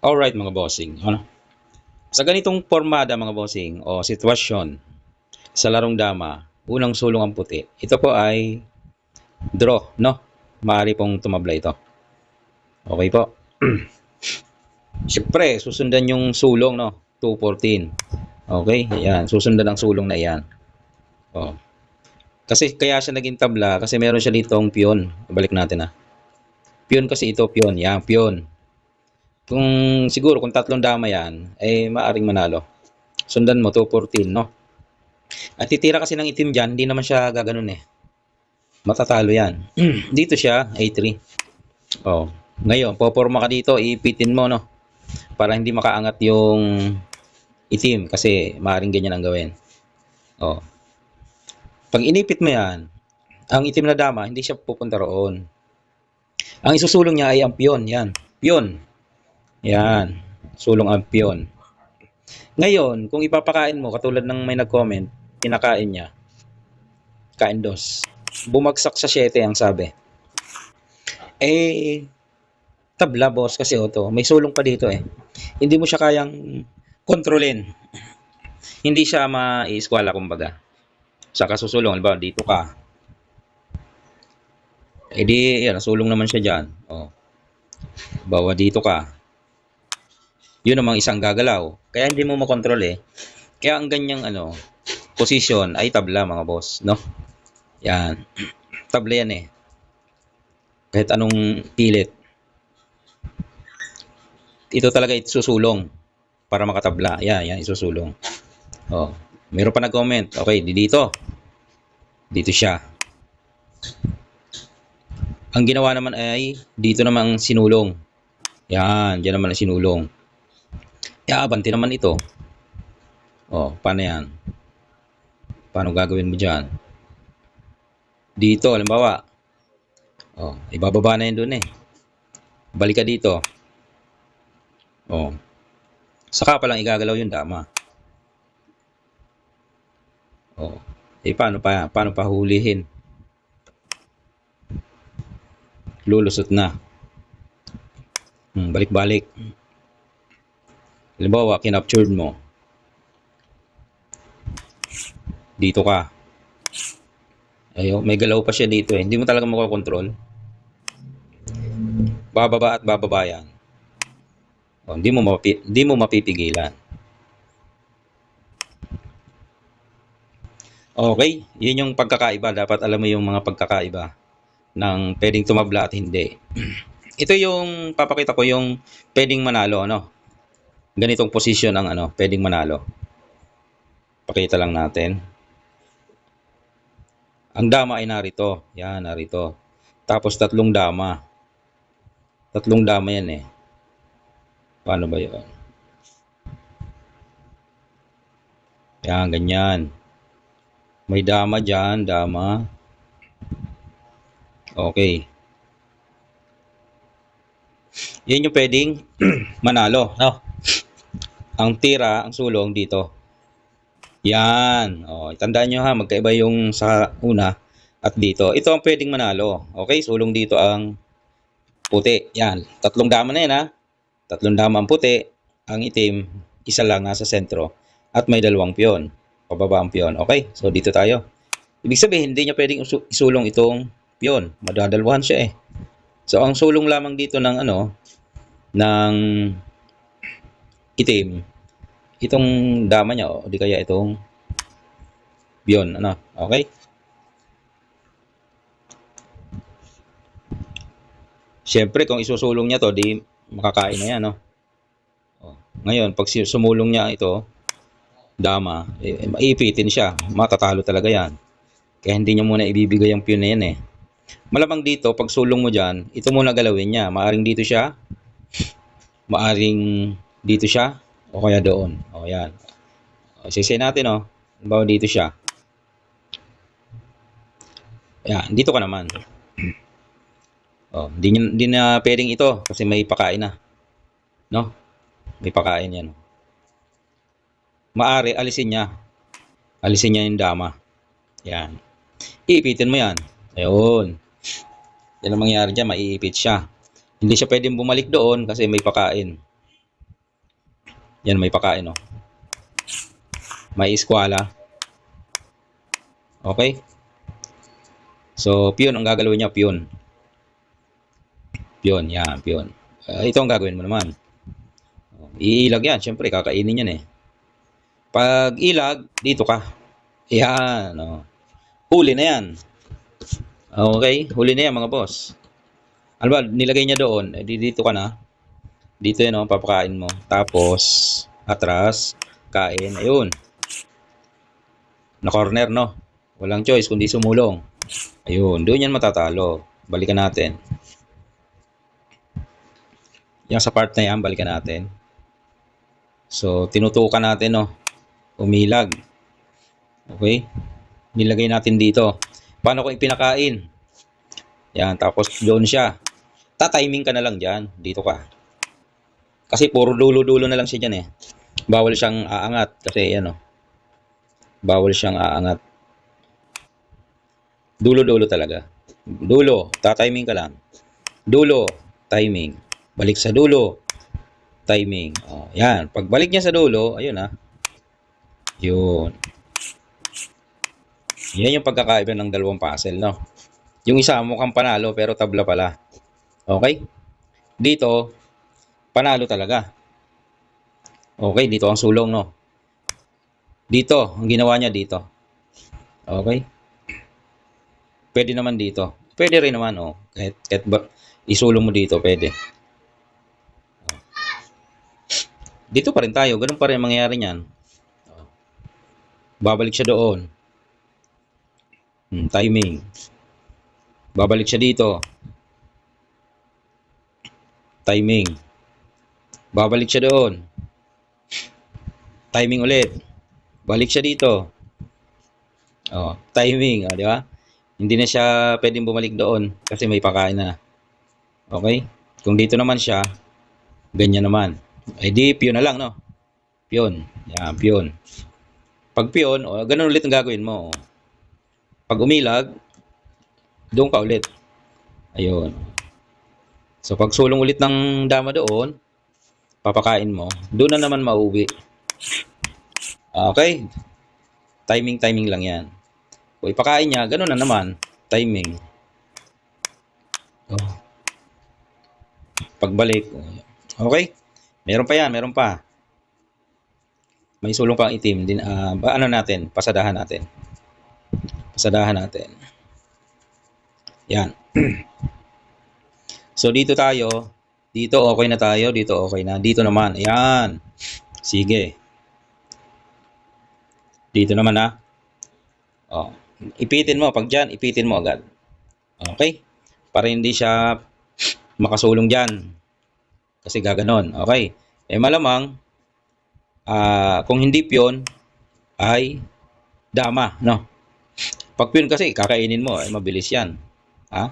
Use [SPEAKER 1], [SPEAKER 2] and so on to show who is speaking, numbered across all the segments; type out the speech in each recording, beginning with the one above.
[SPEAKER 1] Alright mga bossing, ano? Sa ganitong pormada mga bossing o sitwasyon sa larong dama, unang sulong ang puti. Ito po ay draw, no? Maaari pong tumabla ito. Okay po. Siyempre, susundan yung sulong, no? 214. Okay, ayan. Susundan ang sulong na iyan. Oh. Kasi kaya siya naging tabla kasi meron siya ditong piyon. Balik natin Piyon kasi ito, piyon. Yan, piyon. Kung siguro kung tatlong dama yan, eh maaring manalo. Sundan mo 214, no? At titira kasi ng itim dyan, hindi naman siya gaganon eh. Matatalo yan. Dito siya, A3. Oh. Ngayon, poporma ka dito, iipitin mo, no? Para hindi makaangat yung itim kasi maaaring ganyan ang gawin. Oh. Pag inipit mo yan, ang itim na dama, hindi siya pupunta roon. Ang isusulong niya ay ang piyon. Yan. Piyon. Yan. Sulong ang piyon. Ngayon, kung ipapakain mo, katulad ng may nag-comment, pinakain niya, kain dos. Bumagsak sa 7 ang sabi. Eh, tabla boss kasi ito. May sulong pa dito eh. Hindi mo siya kayang kontrolin. Hindi siya ma-i-eskwala kumbaga. Sa kasusulong, halimbawa dito ka. Eh di, yan, sulong naman siya dyan. Oh. Bawa dito ka. Yun namang isang gagalaw. Kaya hindi mo makontrol eh. Kaya ang ganyang position ay tabla mga boss, no? Yan. Tabla yan eh. Kahit anong pilit. Ito talaga isusulong para makatabla. Yan, isusulong. Oh, meron pa nag-comment. Okay, dito. Dito siya. Ang ginawa naman ay dito naman sinulong. Yan, diyan naman ang sinulong. Abanti naman ito. Oh, paano yan? Paano gagawin mo diyan? Dito, halimbawa. Oh, ibababa na yan doon eh. Balik ka dito. Oh. Saka pa lang igagalaw yung dama. Oh. Eh paano pa hulihin? Lulusot na. Balik-balik. Halimbawa, kinaptured mo. Dito ka. Ayo, may galaw pa siya dito eh. Hindi mo talaga makokontrol. Bababa at bababa yan. Oh, hindi mo mapipigilan. Okay, yun yung pagkakaiba. Dapat alam mo yung mga pagkakaiba ng pwedeng tumabla at hindi. Ito yung papakita ko yung pwedeng manalo, ganitong position ang pwedeng manalo. Pakita lang natin. Ang dama ay narito. Yan, narito. Tapos tatlong dama. Tatlong dama yan eh. Paano ba yun? Yan, ganyan. May dama dyan, dama. Okay. Yan yung pwedeng manalo, no? Ang tira, ang sulong dito. Yan. Tandaan nyo magkaiba yung sa una at dito. Ito ang pwedeng manalo. Okay, sulong dito ang puti. Yan. Tatlong dama na yan Tatlong dama ang puti. Ang itim, isa lang nasa sentro. At may dalawang piyon. Pababa ang piyon. Okay, so dito tayo. Ibig sabihin, hindi niya pwedeng isulong itong piyon. Madadalwahan siya eh. So, ang sulong lamang dito ng ng itim, itong dama niya o di kaya itong piyon, okay? Siyempre, kung isusulong niya to, di makakain na yan, Ngayon, pag sumulong niya ito, dama, maiipitin siya. Matatalo talaga yan. Kaya hindi niya muna ibibigay ang piyon na yan eh. Malamang dito, pag sulong mo dyan, ito muna galawin niya. Maaring dito siya, maaring dito siya, o kaya doon. Yan. Sisay natin, Halimbawa dito siya. Yan, dito ka naman. Hindi na pwedeng ito kasi may pakain na. No? May pakain yan. Maari, alisin niya. Alisin niya yung dama. Yan. Iipitin mo yan. Ayun. Yan ang mangyayari dyan, maiipit siya. Hindi siya pwedeng bumalik doon kasi may pakain. Yan, may pakain, no? May eskwala. Okay? So, piyon ang gagalawin niya, piyon. Piyon, yan, piyon. Ito ang gagawin mo naman. Iilag yan, syempre, kakainin yan eh. Pag ilag, dito ka. Yan, oh. Huli na yan. Okay, huli na yan mga boss. Ano ba, nilagay niya doon, dito ka na. Dito yan, oh, papakain mo. Tapos, atras, kain, ayun. Na corner, no? Walang choice kundi sumulong. Ayun, doon yan matatalo. Balikan natin. Yan sa part na yan, balikan natin. So, tinutukan natin, no? Umilag. Okay? Nilagay natin dito. Paano kung ipinakain? Yan, tapos doon siya. Tatiming ka na lang dyan. Dito ka. Kasi puro dulo-dulo na lang siya dyan eh. Bawal siyang aangat. Kasi yan, no? Bawal siyang aangat. Dulo-dulo talaga. Dulo. Tatiming ka lang. Dulo. Timing. Balik sa dulo. Timing. Oh, yan. Pagbalik niya sa dulo, ayun ah. Yun. Yan yung pagkakaiba ng dalawang puzzle, no? Yung isa mukhang panalo pero tabla pala. Okay? Dito, panalo talaga. Okay, dito ang sulong, no? Dito, ang ginawa niya dito. Okay? Pwede naman dito. Pwede rin naman, oh. Kahit isulong mo dito, pwede. Dito pa rin tayo. Ganun pa rin mangyayari niyan. Babalik siya doon. Timing. Babalik siya dito. Timing. Babalik siya doon. Timing ulit. Balik siya dito. Oh, timing, oh, di ba? Hindi na siya pwedeng bumalik doon kasi may pakain na. Okay? Kung dito naman siya, ganyan naman. Ay di, piyon na lang, no? Piyon. Yan, piyon. Pag piyon, oh, ganun ulit ang gagawin mo. Oh. Pag umilag, doon ka ulit. Ayun. So, pag sulong ulit ng dama doon, papakain mo, doon na naman mauwi. Okay? Timing lang yan. Kung ipakain niya, ganun na naman. Timing. Oh. Pagbalik. Okay? Meron pa yan, meron pa. May sulong pang itim. Ano natin? Pasadahan natin. Pasadahan natin. Yan. So, dito tayo. Dito okay na tayo. Dito okay na. Dito naman. Ayan. Sige. Dito naman ha. Oh. Ipitin mo. Pag dyan, ipitin mo agad. Okay? Para hindi siya makasulong dyan. Kasi gaganon. Okay? Eh malamang, kung hindi piyon, ay dama. No? Pag piyon kasi, kakainin mo. Ay mabilis yan. Ha?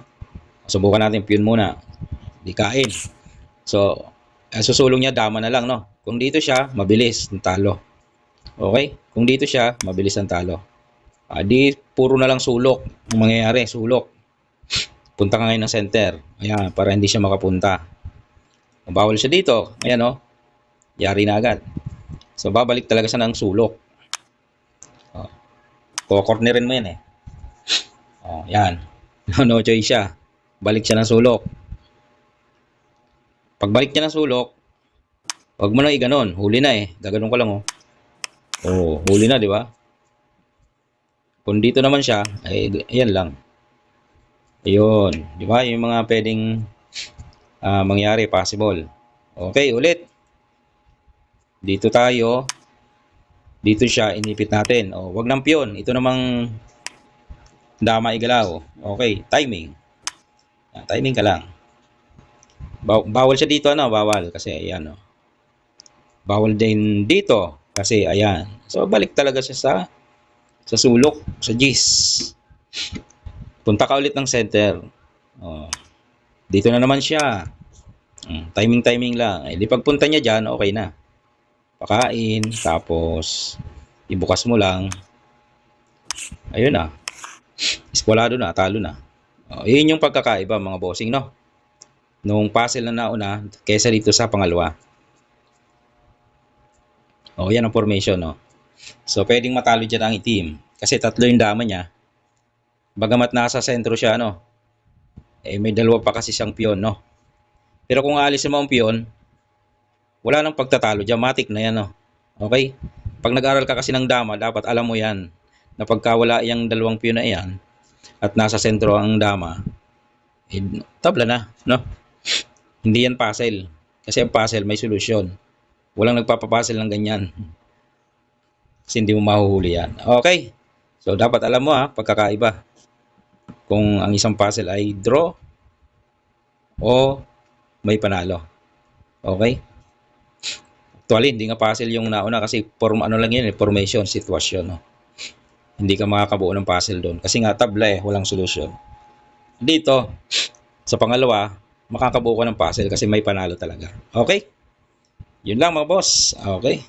[SPEAKER 1] Subukan natin piyon muna. Di kain. So, susulong niya, dama na lang. No? Kung dito siya, mabilis. Talo. Okay? Kung dito siya, mabilis ang talo. Di puro na lang sulok ang mangyayari, sulok. Punta ka ngayon ng center. Ayan, para hindi siya makapunta. Kung bawal siya dito, ayan o, yari na agad. So, babalik talaga siya ng sulok. Kukornerin mo yan eh. Yan. No choice siya. Balik siya ng sulok. Pagbalik niya ng sulok, wag mo na i-ganon. Huli na eh. Gaganon ka lang oh. Huli na, di ba? Kung dito naman siya, ay ayan lang. Ayun, di ba? Yung mga pwedeng mangyari, possible. Okay, ulit. Dito tayo. Dito siya, inipit natin. Wag ng piyon. Ito namang dama igalaw. Okay, timing. Timing ka lang. Bawal siya dito, ano? Bawal. Kasi, ayan, oh. Bawal din dito. Kasi, ayan. So, balik talaga siya sa sulok, sa G's. Punta ka ulit ng center. Dito na naman siya. Timing lang. Di pagpunta niya dyan, okay na. Pakain, tapos ibukas mo lang. Ayun na. Eskwalado na, talo na. Yun yung pagkakaiba mga bossing, no? Nung puzzle na nauna, kesa dito sa pangalawa. O, yan ang formation, no? So, pwedeng matalo dyan ang itim. Kasi tatlo yung dama niya. Bagamat nasa sentro siya, no? May dalawa pa kasi siyang piyon, no? Pero kung aalis mo ang piyon, wala nang pagtatalo dyan. Matik na yan, no? Okay? Pag nag-aral ka kasi ng dama, dapat alam mo yan. Na pagka wala yung dalawang piyon na yan, at nasa sentro ang dama, tabla na, no? Hindi yan puzzle. Kasi ang puzzle may solusyon. Walang nagpapapuzzle ng ganyan. Kasi hindi mo mahuhuli yan. Okay? So, dapat alam mo pagkakaiba. Kung ang isang puzzle ay draw o may panalo. Okay? Actually, hindi nga puzzle yung nauna kasi ano lang yan, formation, sitwasyon. No? Hindi ka makakabuo ng puzzle doon. Kasi nga tabla walang solusyon. Dito, sa pangalawa, makakabuo ka ng puzzle kasi may panalo talaga. Okay? Yun lang mga boss. Okay?